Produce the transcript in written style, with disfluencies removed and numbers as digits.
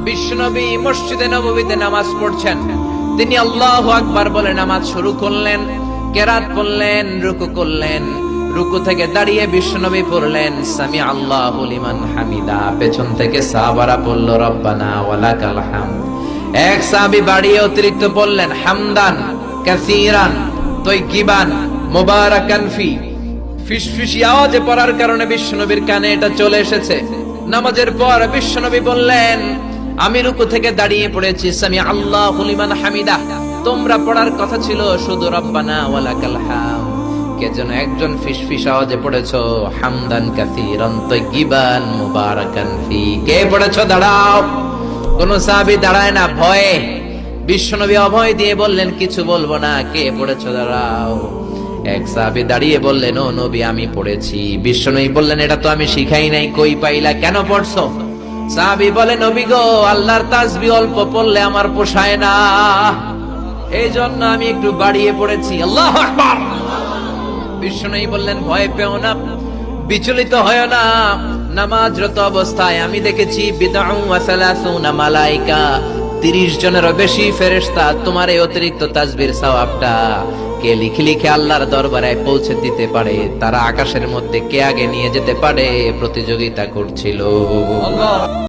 বিশ্বনবী মসজিদে নববীতে নামাজ পড়ছেন, তিনি আল্লাহু আকবার বলে নামাজ শুরু করলেন, কেরাত পড়লেন, রুকু করলেন, রুকু থেকে দাঁড়িয়ে বিশ্বনবী পড়লেন সামি আল্লাহু লিমান হামিদা, পেছন থেকে সাহাবারা পড়ল রব্বানা ওয়ালাকাল হামদ। এক সাহাবী বাড়িয়ে অতিরিক্ত পড়লেন হামদান কাসীরান তাইয়িবান মুবারাকান ফি, ফিসফিসি আওয়াজে পড়ার কারণে বিশ্বনবীর কানে এটা চলে এসেছে। নামাজের পর বিশ্বনবী বললেন আমি রুকু থেকে দাঁড়িয়ে পড়েছি সামি আল্লাহু লিমান হামিদা, তোমরা পড়ার কথা ছিল শুধু রব্বানা ওয়ালাকাল হামদ, কে যেন একজন ফিসফিস আওয়াজে পড়েছো হামদান কাসীরান তাইয়িবান মুবারাকান ফি। কে পড়েছো? দাঁড়াও। কোন সাহাবী দাঁড়ায় না ভয়ে। বিশ্বনবী অভয় দিয়ে বললেন কিছু বলবো না, কে পড়েছো? দাঁড়াও। এক সাহাবী দাঁড়িয়ে বললেন ও নবী আমি পড়েছি। বিশ্বনবী বললেন এটা তো আমি শিখাই নাই, কই পাইলা, কেন পড়ছো? সাহাবী বলে নবী গো, আল্লাহর তাসবিহ অল্প পড়লে আমার পোষায় না, এই জন্য আমি একটু বাড়িয়ে পড়েছি। আল্লাহু আকবার। বিশ্বনবী বললেন ভয় পেও না, বিচলিত হয় না, নামাজরত অবস্থায় আমি দেখেছি বিদআউ ওয়া সালাসুনা মালায়েকা, 30 জনেরও বেশি ফেরেশতা তোমার এই অতিরিক্ত তাসবিহর সওয়াবটা কে লিখে লিখে আল্লাহর দরবারে পৌঁছে দিতে পারে, তারা আকাশের মধ্যে কে আগে নিয়ে যেতে পারে প্রতিযোগিতা করছিল।